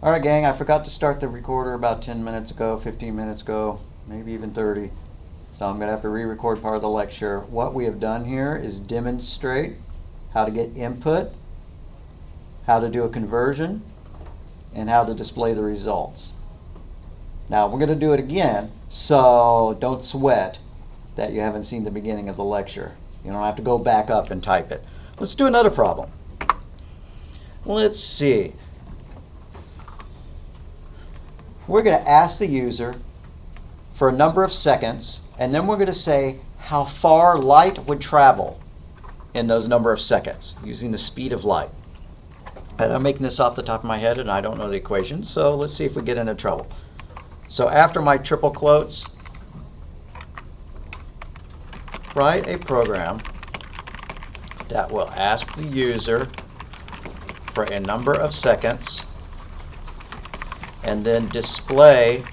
Alright gang, I forgot to start the recorder about 10 minutes ago, 15 minutes ago, maybe even 30. So I'm going to have to re-record part of the lecture. What we have done here is demonstrate how to get input, how to do a conversion, and how to display the results. Now we're going to do it again, so don't sweat that you haven't seen the beginning of the lecture. You don't have to go back up and type it. Let's do another problem. Let's see. We're going to ask the user for a number of seconds, and then we're going to say how far light would travel in those number of seconds using the speed of light. And I'm making this off the top of my head, and I don't know the equation, so let's see if we get into trouble. So after my triple quotes, write a program that will ask the user for a number of seconds and then display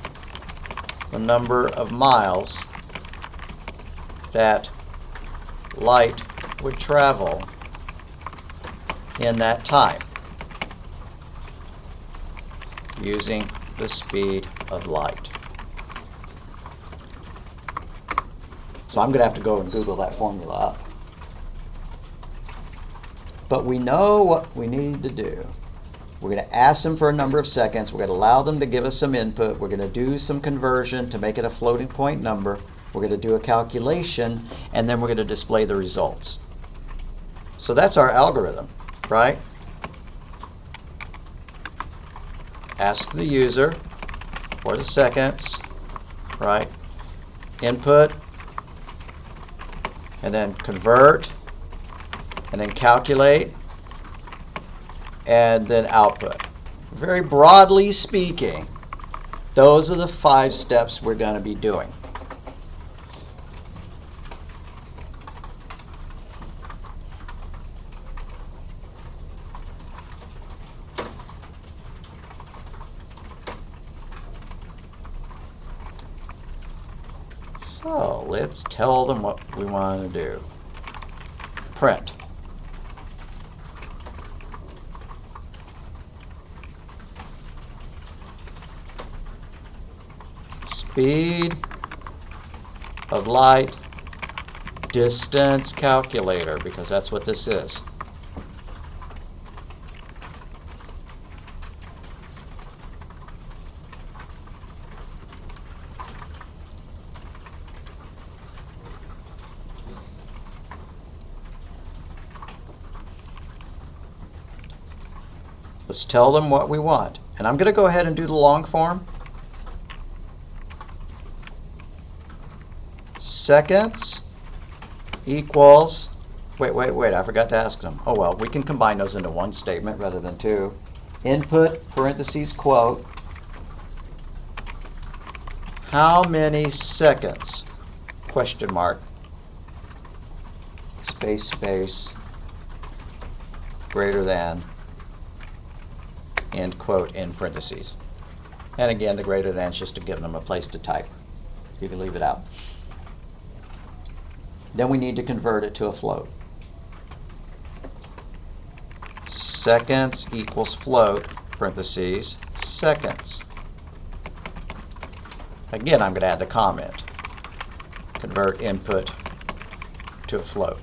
the number of miles that light would travel in that time using the speed of light. So I'm going to have to go and Google that formula up. But we know what we need to do. We're going to ask them for a number of seconds. We're going to allow them to give us some input. We're going to do some conversion to make it a floating point number. We're going to do a calculation, and then we're going to display the results. So that's our algorithm, right? Ask the user for the seconds, right? Input, and then convert, and then calculate, and then output. Very broadly speaking, those are the 5 steps we're going to be doing. So let's tell them what we want to do. Print. Speed of light, distance calculator, because that's what this is. Let's tell them what we want. And I'm going to go ahead and do the long form. Seconds equals, wait, I forgot to ask them. Oh well, we can combine those into one statement rather than two. Input, parentheses, quote, how many seconds, question mark, space, space, greater than, end quote, in parentheses. And again, the greater than is just to give them a place to type. You can leave it out. Then we need to convert it to a float. Seconds equals float, parentheses, seconds. Again, I'm going to add the comment. Convert input to a float.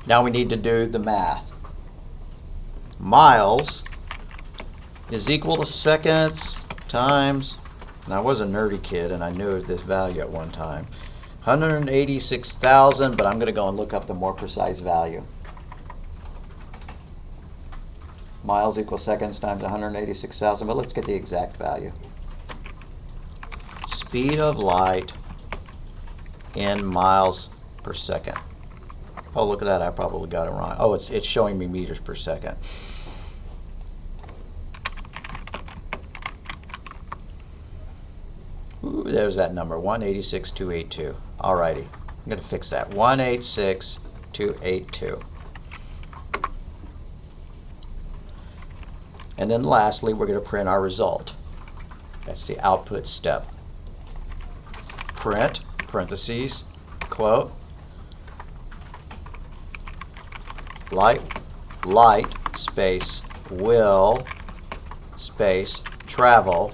Now we need to do the math. Miles is equal to seconds times, and I was a nerdy kid and I knew this value at one time, 186,000, but I'm going to go and look up the more precise value. Miles equals seconds times 186,000, but let's get the exact value. Speed of light in miles per second. Oh, look at that, I probably got it wrong. Oh, it's showing me meters per second. Ooh, there's that number, 186,282. Alrighty, I'm going to fix that, 186,282. And then lastly, we're going to print our result. That's the output step. Print, parentheses, quote, light, space, will, space, travel,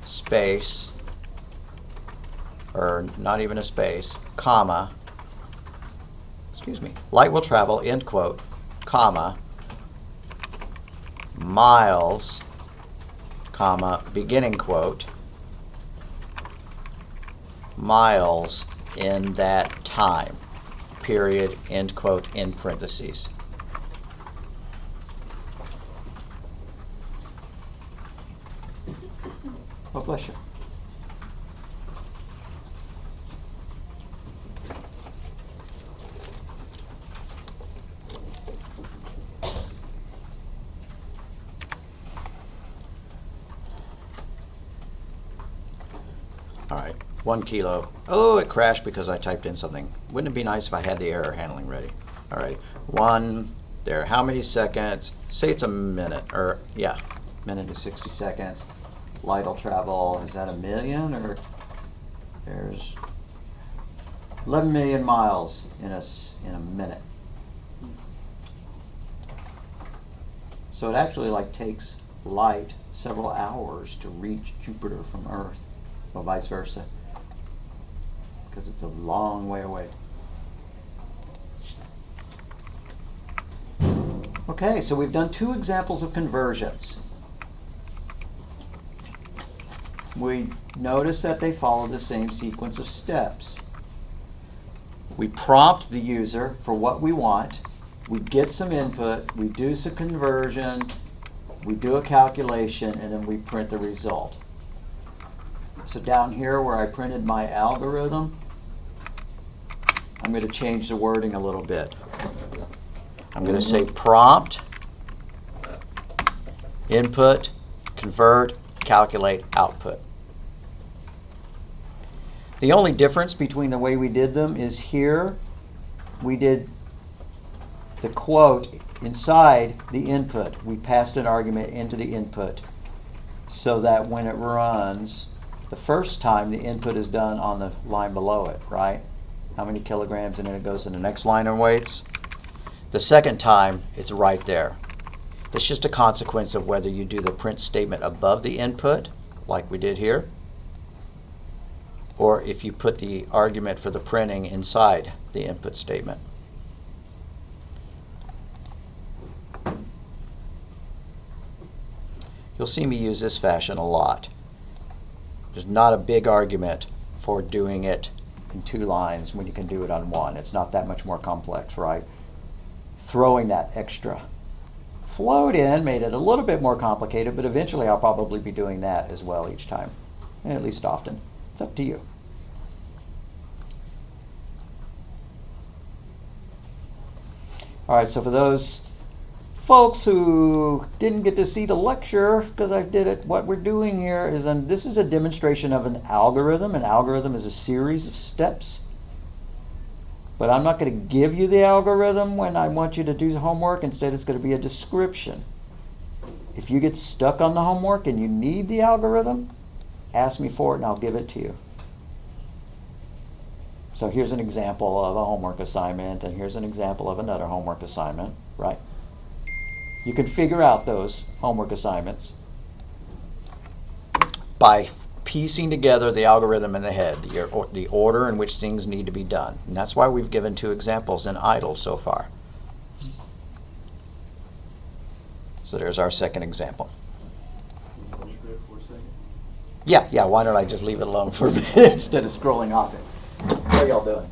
space, or not even a space, comma, excuse me, light will travel, end quote, comma, miles, comma, beginning quote, miles in that time, period, end quote, in parentheses. Oh, bless you. All right, 1 kilo. Oh, it crashed because I typed in something. Wouldn't it be nice if I had the error handling ready? All right, 1 there. How many seconds? Say it's a minute, or yeah, minute to 60 seconds. Light will travel, is that a million, or there's 11 million miles in a minute. So it actually like takes light several hours to reach Jupiter from Earth, or vice versa, because it's a long way away. Okay, so we've done 2 examples of conversions. We notice that they follow the same sequence of steps. We prompt the user for what we want. We get some input. We do some conversion. We do a calculation, and then we print the result. So down here where I printed my algorithm, I'm going to change the wording a little bit. I'm going to say prompt, input, convert, calculate, output. The only difference between the way we did them is here we did the quote inside the input. We passed an argument into the input so that when it runs, the first time the input is done on the line below it, right? How many kilograms, and then it goes to the next line and weights. The second time, it's right there. That's just a consequence of whether you do the print statement above the input, like we did here, or if you put the argument for the printing inside the input statement. You'll see me use this fashion a lot. There's not a big argument for doing it in 2 lines when you can do it on 1. It's not that much more complex, right? Throwing that extra float in made it a little bit more complicated, but eventually I'll probably be doing that as well each time, at least often. It's up to you. All right, so for those folks who didn't get to see the lecture because I did it, what we're doing here is, this is a demonstration of an algorithm. An algorithm is a series of steps. But I'm not going to give you the algorithm when I want you to do the homework. Instead, it's going to be a description. If you get stuck on the homework and you need the algorithm, ask me for it and I'll give it to you. So here's an example of a homework assignment, and here's an example of another homework assignment, right? You can figure out those homework assignments by piecing together the algorithm in the head, the order in which things need to be done. And that's why we've given 2 examples in idle so far. So there's our second example. Yeah, why don't I just leave it alone for a minute instead of scrolling off it. How are y'all doing?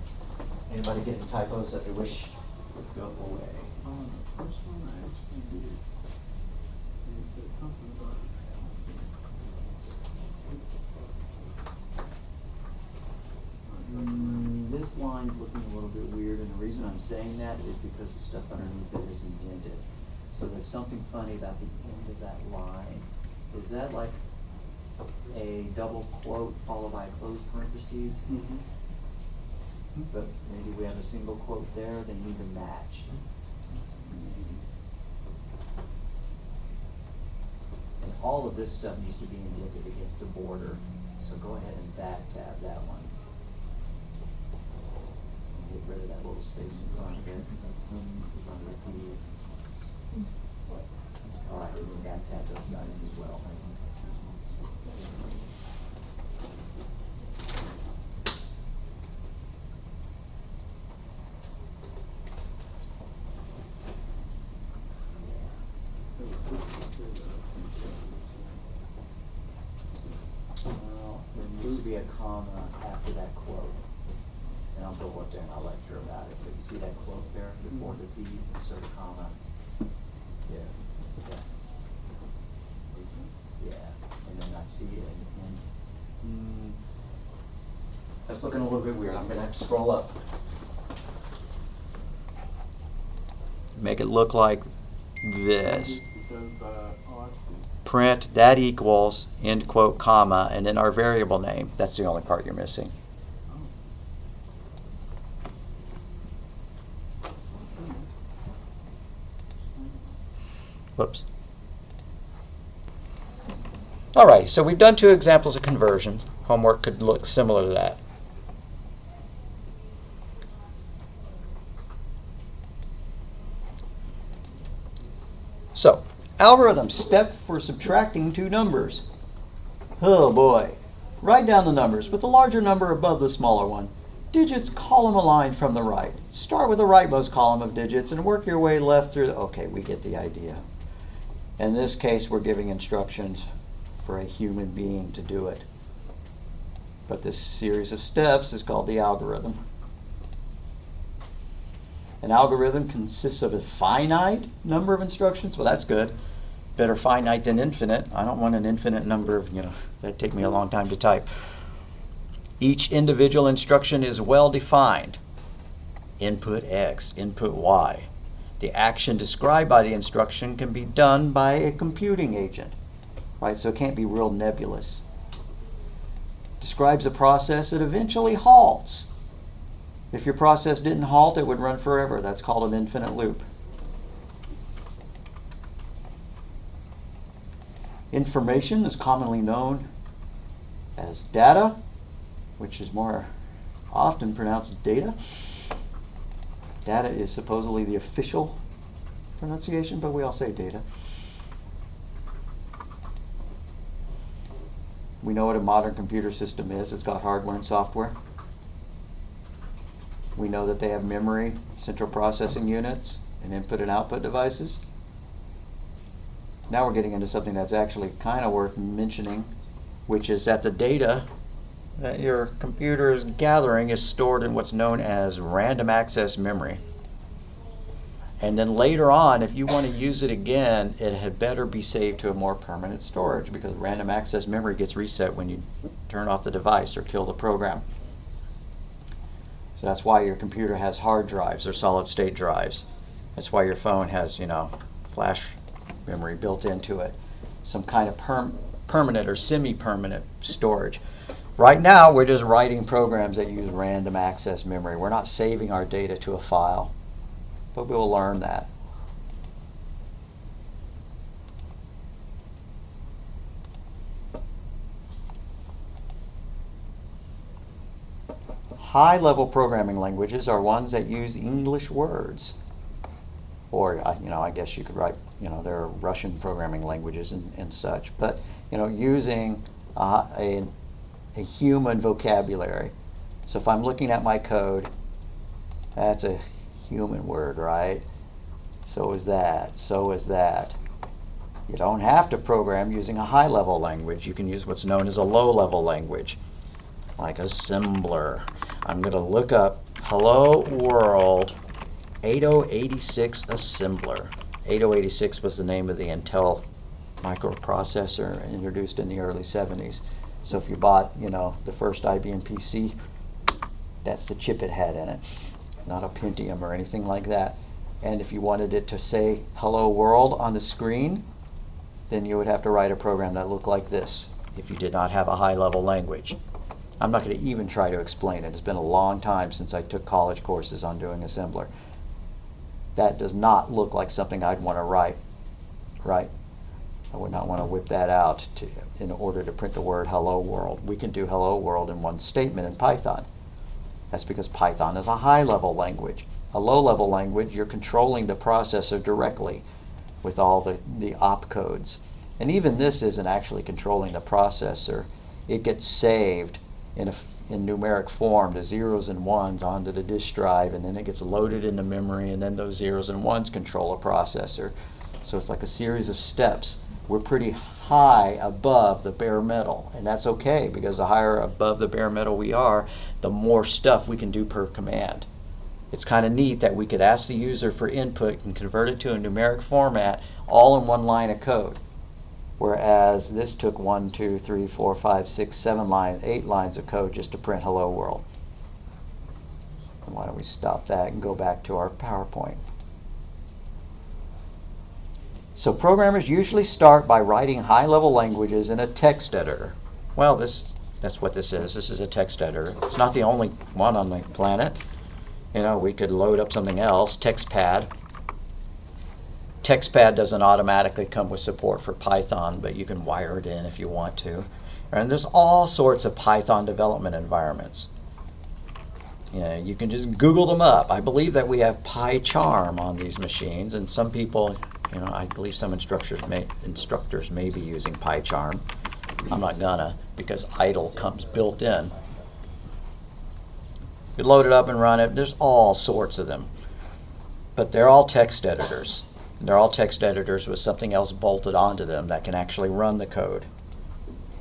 Anybody getting typos that they wish would go away? The first one I actually did. They said something about This line's looking a little bit weird, and the reason I'm saying that is because the stuff underneath it is indented. So there's something funny about the end of that line. Is that like a double quote followed by a closed parentheses? Mm-hmm. But maybe we have a single quote there, they need to match. And all of this stuff needs to be indented against the border. So go ahead and back tab that one. Get rid of that little space in front of it. All right, and then back tab those guys as well. Well, there needs to be a comma after that quote. And I'll go up there and I'll lecture about it. But you see that quote there before the V, insert a comma. Yeah. Yeah. And then I see it and that's looking a little bit weird. I'm gonna have to scroll up. Make it look like this. Because, oh, I see. Print that equals, end quote, comma, and then our variable name. That's the only part you're missing. Whoops. Alright, so we've done 2 examples of conversions. Homework could look similar to that. So, algorithm step for subtracting 2 numbers. Oh boy. Write down the numbers with the larger number above the smaller one. Digits column aligned from the right. Start with the rightmost column of digits and work your way left through okay, we get the idea. In this case, we're giving instructions for a human being to do it. But this series of steps is called the algorithm. An algorithm consists of a finite number of instructions. Well, that's good. Better finite than infinite. I don't want an infinite number of, that'd take me a long time to type. Each individual instruction is well defined. Input X, input Y. The action described by the instruction can be done by a computing agent, right? So it can't be real nebulous. Describes a process that eventually halts. If your process didn't halt, it would run forever. That's called an infinite loop. Information is commonly known as data, which is more often pronounced data. Data is supposedly the official pronunciation, but we all say data. We know what a modern computer system is. It's got hardware and software. We know that they have memory, central processing units, and input and output devices. Now we're getting into something that's actually kind of worth mentioning, which is that the data that your computer is gathering is stored in what's known as random access memory. And then later on, if you want to use it again, it had better be saved to a more permanent storage, because random access memory gets reset when you turn off the device or kill the program. So that's why your computer has hard drives or solid state drives. That's why your phone has, flash memory built into it. Some kind of permanent or semi-permanent storage. Right now, we're just writing programs that use random access memory. We're not saving our data to a file, but we will learn that. High-level programming languages are ones that use English words. Or, I guess you could write, there are Russian programming languages and such. But, using a human vocabulary. So if I'm looking at my code, that's a human word, right? So is that. So is that. You don't have to program using a high-level language. You can use what's known as a low-level language, like assembler. I'm going to look up Hello World 8086 assembler. 8086 was the name of the Intel microprocessor introduced in the early 70s. So if you bought, the first IBM PC, that's the chip it had in it, not a Pentium or anything like that. And if you wanted it to say Hello World on the screen, then you would have to write a program that looked like this if you did not have a high-level language. I'm not going to even try to explain it. It's been a long time since I took college courses on doing assembler. That does not look like something I'd want to write, right? I would not want to whip that out in order to print the word hello world. We can do hello world in one statement in Python. That's because Python is a high-level language. A low-level language, you're controlling the processor directly with all the opcodes. And even this isn't actually controlling the processor. It gets saved in numeric form to zeros and ones onto the disk drive, and then it gets loaded into memory, and then those zeros and ones control a processor. So it's like a series of steps. We're pretty high above the bare metal, and that's okay, because the higher above the bare metal we are, the more stuff we can do per command. It's kind of neat that we could ask the user for input and convert it to a numeric format all in one line of code, whereas this took 1, 2, 3, 4, 5, 6, 7 lines, 8 lines of code just to print hello world. And why don't we stop that and go back to our PowerPoint. So programmers usually start by writing high-level languages in a text editor. Well, that's what this is. This is a text editor. It's not the only one on the planet. You know, we could load up something else, TextPad. TextPad doesn't automatically come with support for Python, but you can wire it in if you want to. And there's all sorts of Python development environments. You know, you can just Google them up. I believe that we have PyCharm on these machines, and some people, you know, I believe some instructors may be using PyCharm. I'm not gonna, because idle comes built in. You load it up and run it. There's all sorts of them, but they're all text editors. They're all text editors with something else bolted onto them that can actually run the code.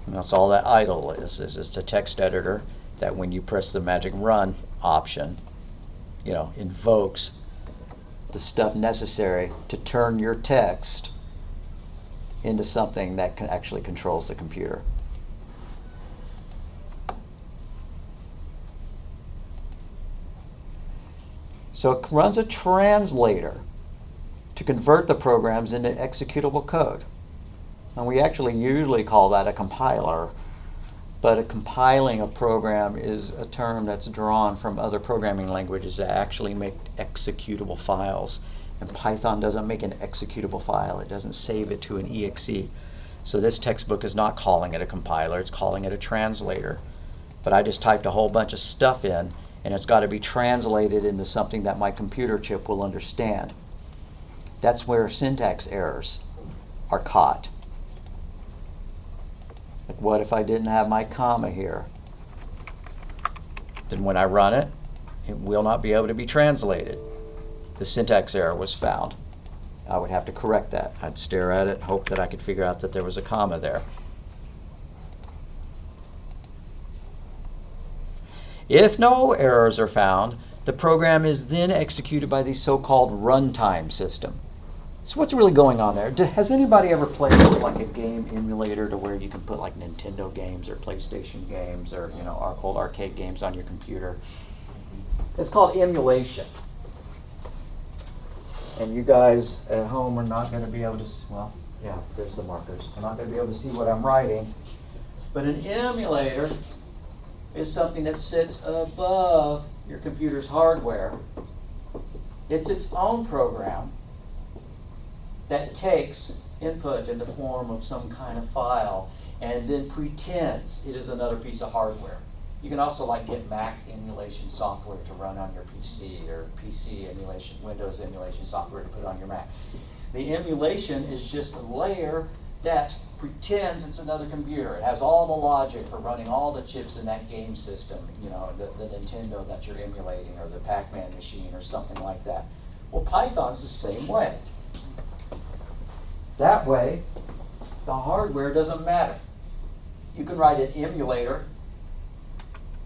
And that's all that idle is it's a text editor that when you press the magic run option, you know, invokes the stuff necessary to turn your text into something that actually controls the computer. So it runs a translator to convert the programs into executable code. And we actually usually call that a compiler, but compiling a program is a term that's drawn from other programming languages that actually make executable files. And Python doesn't make an executable file. It doesn't save it to an exe. So this textbook is not calling it a compiler, it's calling it a translator. But I just typed a whole bunch of stuff in, and it's got to be translated into something that my computer chip will understand. That's where syntax errors are caught. Like, what if I didn't have my comma here? Then when I run it, it will not be able to be translated. The syntax error was found. I would have to correct that. I'd stare at it, hope that I could figure out that there was a comma there. If no errors are found, the program is then executed by the so-called runtime system. So what's really going on there? Has anybody ever played like a game emulator to where you can put like Nintendo games or PlayStation games or, you know, our old arcade games on your computer? It's called emulation. And you guys at home are not going to be able to, well, yeah, there's the markers. They're not going to be able to see what I'm writing. But an emulator is something that sits above your computer's hardware. It's its own program that takes input in the form of some kind of file and then pretends it is another piece of hardware. You can also like get Mac emulation software to run on your PC, or PC emulation, Windows emulation software to put on your Mac. The emulation is just a layer that pretends it's another computer. It has all the logic for running all the chips in that game system, you know, the Nintendo that you're emulating, or the Pac-Man machine, or something like that. Well, Python's the same way. That way, the hardware doesn't matter. You can write an emulator,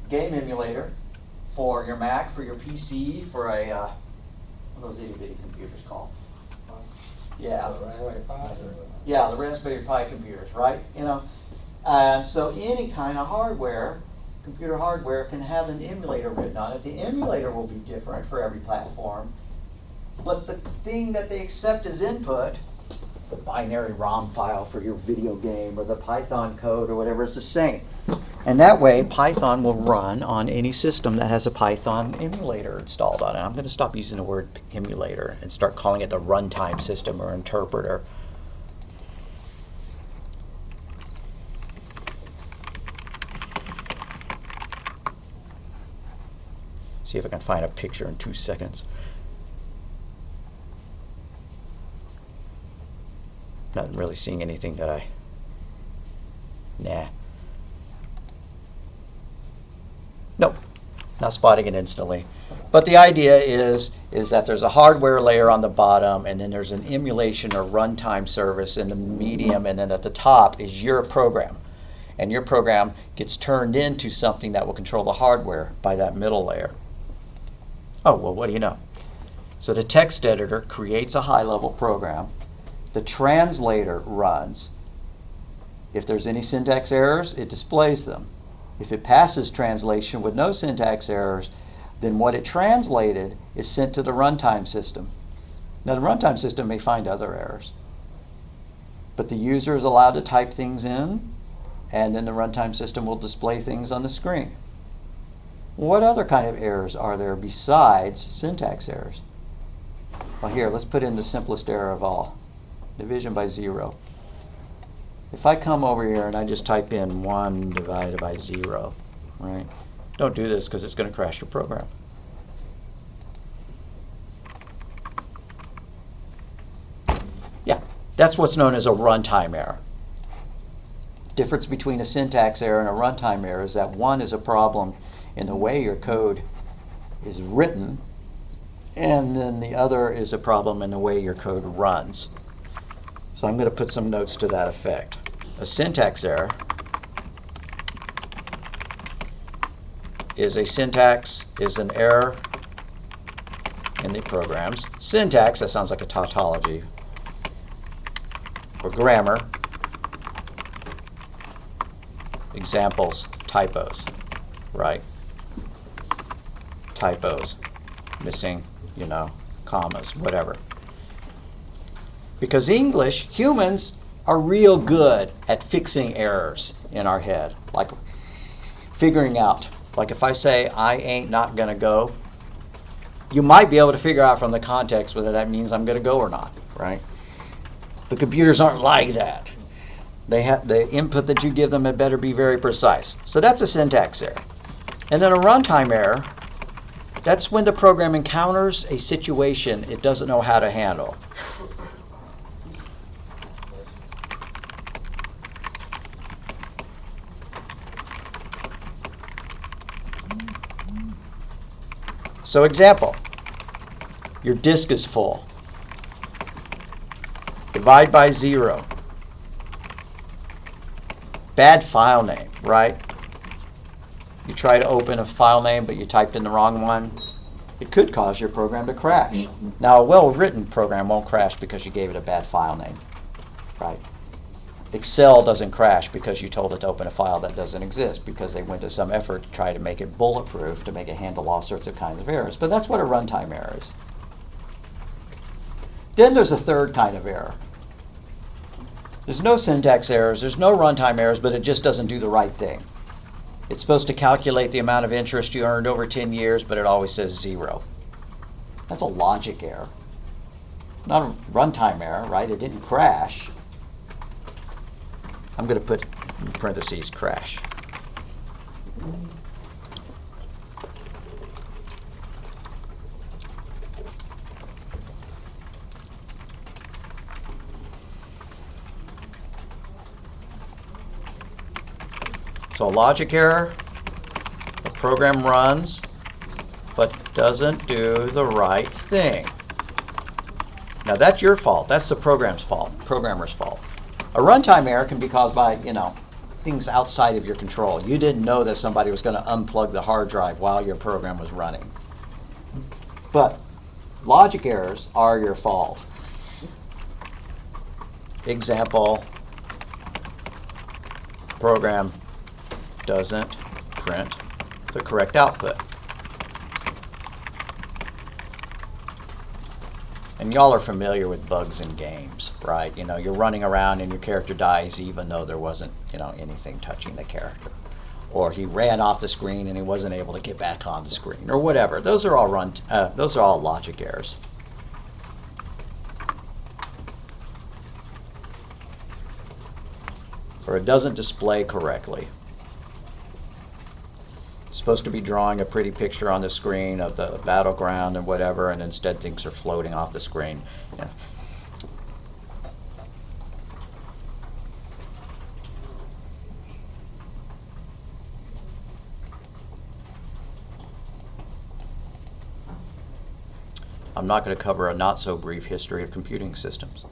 game emulator, for your Mac, for your PC, for a, what are those itty-bitty computers called? Yeah. Yeah, the Raspberry Pi computers, right? You know, so any kind of hardware, computer hardware, can have an emulator written on it. The emulator will be different for every platform, but the thing that they accept as input, the binary ROM file for your video game or the Python code or whatever, is the same. And that way, Python will run on any system that has a Python emulator installed on it. I'm going to stop using the word emulator and start calling it the runtime system or interpreter. See if I can find a picture in 2 seconds. Not really seeing anything that I... Nah. Nope. Not spotting it instantly. But the idea is that there's a hardware layer on the bottom, and then there's an emulation or runtime service in the medium, and then at the top is your program. And your program gets turned into something that will control the hardware by that middle layer. Oh, well, what do you know? So the text editor creates a high-level program. The translator runs. If there's any syntax errors, it displays them. If it passes translation with no syntax errors, then what it translated is sent to the runtime system. Now, the runtime system may find other errors, but the user is allowed to type things in, and then the runtime system will display things on the screen. What other kind of errors are there besides syntax errors? Well, here, let's put in the simplest error of all, division by 0. If I come over here and I just type in 1 divided by 0, right? Don't do this because it's going to crash your program. Yeah, that's what's known as a runtime error. Difference between a syntax error and a runtime error is that one is a problem in the way your code is written, and then the other is a problem in the way your code runs. So I'm going to put some notes to that effect. A syntax error is an error in the program's syntax. That sounds like a tautology. Or grammar. Examples, typos, right? Typos, missing, commas, whatever. Because English, humans are real good at fixing errors in our head, like figuring out. Like if I say, I ain't not gonna go, you might be able to figure out from the context whether that means I'm gonna go or not, right? The computers aren't like that. They have the input that you give them had better be very precise. So that's a syntax error. And then a runtime error, that's when the program encounters a situation it doesn't know how to handle. So example, your disk is full. Divide by 0. Bad file name, right? You try to open a file name, but you typed in the wrong one. It could cause your program to crash. Now, a well-written program won't crash because you gave it a bad file name, right? Excel doesn't crash because you told it to open a file that doesn't exist, because they went to some effort to try to make it bulletproof, to make it handle all sorts of kinds of errors. But that's what a runtime error is. Then there's a third kind of error. There's no syntax errors, there's no runtime errors, but it just doesn't do the right thing. It's supposed to calculate the amount of interest you earned over 10 years, but it always says 0. That's a logic error. Not a runtime error, right? It didn't crash. I'm going to put in parentheses crash. So a logic error, the program runs but doesn't do the right thing. Now that's your fault. That's the program's fault, programmer's fault. A runtime error can be caused by, things outside of your control. You didn't know that somebody was going to unplug the hard drive while your program was running. But logic errors are your fault. Example, program doesn't print the correct output. And y'all are familiar with bugs in games, right? You're running around and your character dies even though there wasn't, anything touching the character. Or he ran off the screen and he wasn't able to get back on the screen, or whatever. Those are all logic errors. Or it doesn't display correctly. supposed to be drawing a pretty picture on the screen of the battleground and whatever, and instead things are floating off the screen. Yeah. I'm not going to cover a not so brief history of computing systems.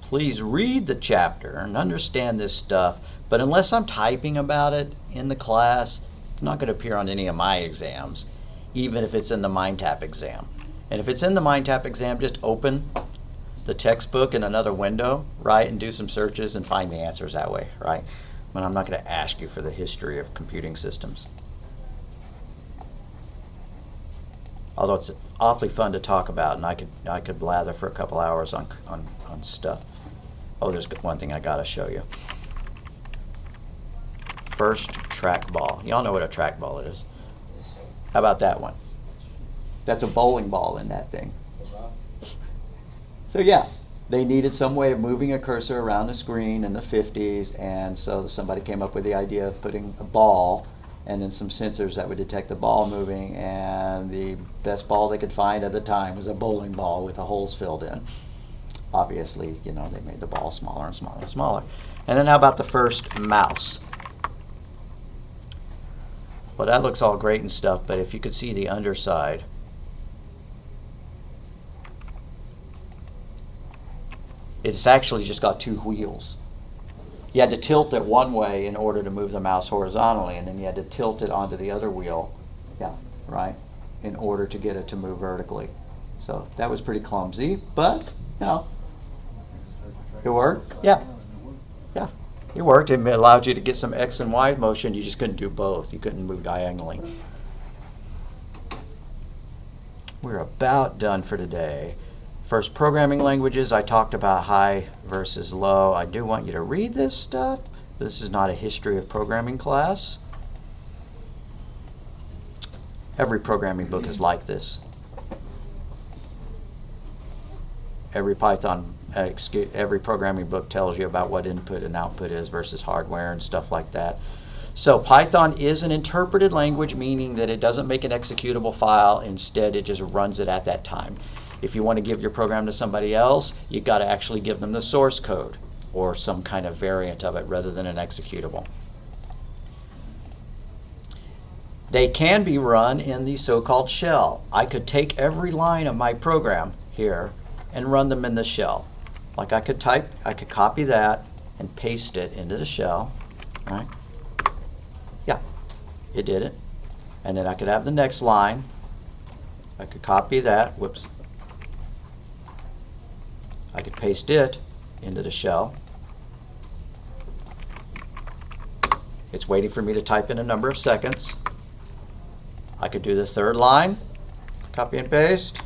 Please read the chapter and understand this stuff, but unless I'm typing about it in the class, it's not going to appear on any of my exams, even if it's in the MindTap exam. And if it's in the MindTap exam, just open the textbook in another window, right, and do some searches and find the answers that way, right? But I'm not going to ask you for the history of computing systems. Although it's awfully fun to talk about, and I could blather for a couple hours on stuff. Oh, there's one thing I gotta show you. First trackball. Y'all know what a trackball is. How about that one? That's a bowling ball in that thing. So yeah, they needed some way of moving a cursor around the screen in the 50s, and so somebody came up with the idea of putting a ball and then some sensors that would detect the ball moving, and the best ball they could find at the time was a bowling ball with the holes filled in. Obviously, you know, they made the ball smaller and smaller and smaller. And then how about the first mouse? Well, that looks all great and stuff, but if you could see the underside, it's actually just got two wheels. You had to tilt it one way in order to move the mouse horizontally, and then you had to tilt it onto the other wheel, yeah, right, in order to get it to move vertically. So that was pretty clumsy, but, you know, it worked. Yeah, yeah, it worked. It allowed you to get some X and Y motion. You just couldn't do both. You couldn't move diagonally. We're about done for today. First, programming languages. I talked about high versus low. I do want you to read this stuff. This is not a history of programming class. Every programming book is like this. Every every programming book tells you about what input and output is versus hardware and stuff like that. So Python is an interpreted language, meaning that it doesn't make an executable file. Instead, it just runs it at that time. If you want to give your program to somebody else, you've got to actually give them the source code or some kind of variant of it rather than an executable. They can be run in the so-called shell. I could take every line of my program here and run them in the shell. Like I could copy that and paste it into the shell, right? Yeah, it did it. And then I could have the next line. I could copy that, whoops. I could paste it into the shell. It's waiting for me to type in a number of seconds. I could do the third line, copy and paste.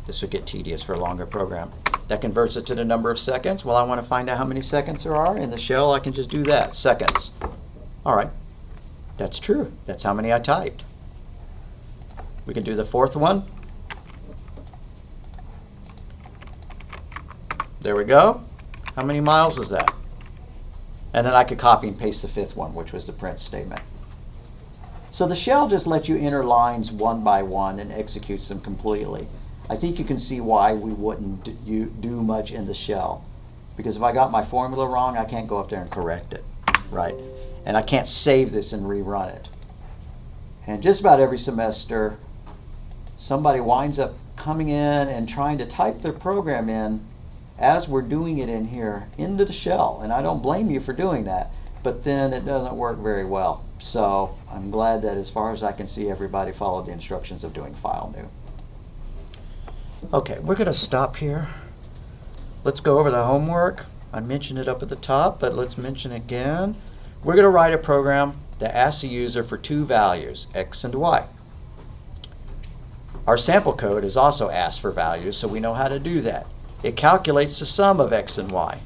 This would get tedious for a longer program. That converts it to the number of seconds. Well, I want to find out how many seconds there are in the shell. I can just do that, seconds. All right, that's true. That's how many I typed. We can do the fourth one. There we go. How many miles is that? And then I could copy and paste the fifth one, which was the print statement. So the shell just lets you enter lines one by one and executes them completely. I think you can see why we wouldn't do much in the shell. Because if I got my formula wrong, I can't go up there and correct it, right? And I can't save this and rerun it. And just about every semester, somebody winds up coming in and trying to type their program in as we're doing it in here into the shell. And I don't blame you for doing that, but then it doesn't work very well. So I'm glad that as far as I can see, everybody followed the instructions of doing file new. Okay, we're going to stop here. Let's go over the homework. I mentioned it up at the top, but let's mention it again. We're going to write a program that asks the user for two values, X and Y. Our sample code is also asked for values, so we know how to do that. It calculates the sum of X and Y.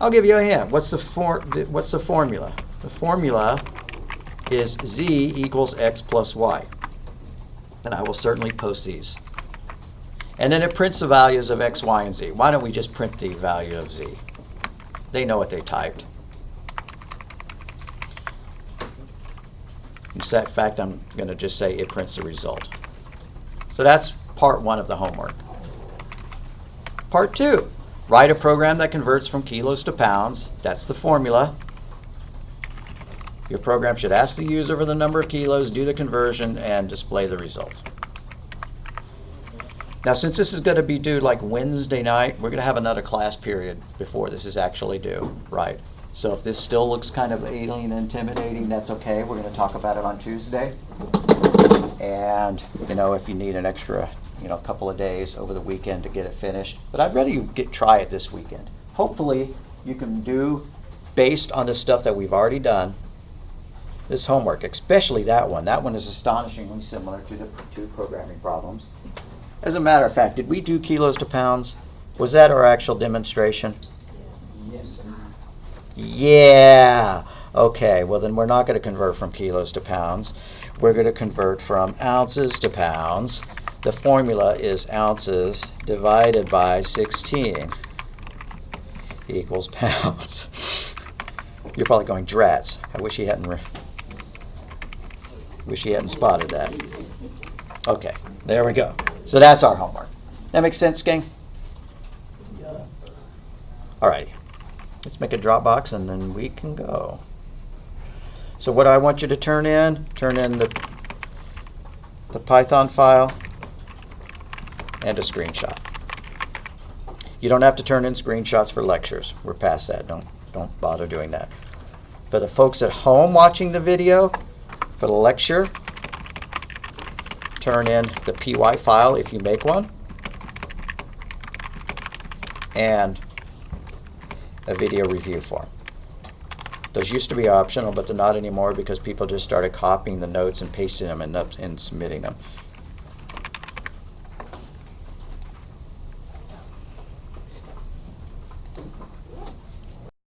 I'll give you a hint. What's the formula? The formula is Z equals X plus Y. And I will certainly post these. And then it prints the values of X, Y, and Z. Why don't we just print the value of Z? They know what they typed. In fact, I'm going to just say it prints the result. So that's part 1 of the homework. Part 2, write a program that converts from kilos to pounds. That's the formula. Your program should ask the user for the number of kilos, do the conversion, and display the results. Now, since this is going to be due like Wednesday night, we're going to have another class period before this is actually due, right? So if this still looks kind of alien and intimidating, that's okay. We're going to talk about it on Tuesday. And, if you need an extra, couple of days over the weekend to get it finished. But I'd rather you try it this weekend. Hopefully, you can do, based on the stuff that we've already done, this homework, especially that one. That one is astonishingly similar to the 2 programming problems. As a matter of fact, did we do kilos to pounds? Was that our actual demonstration? Yes, sir. Yeah. Okay, well then we're not going to convert from kilos to pounds. We're going to convert from ounces to pounds. The formula is ounces divided by 16 equals pounds. You're probably going, drats. I wish he hadn't spotted that. Okay, there we go. So that's our homework. That makes sense, gang? Yeah. All righty. Let's make a Dropbox and then we can go. So what I want you to turn in the Python file and a screenshot. You don't have to turn in screenshots for lectures. We're past that. Don't bother doing that. For the folks at home watching the video, for the lecture, turn in the PY file if you make one, and a video review form. Those used to be optional, but they're not anymore because people just started copying the notes and pasting them and submitting them.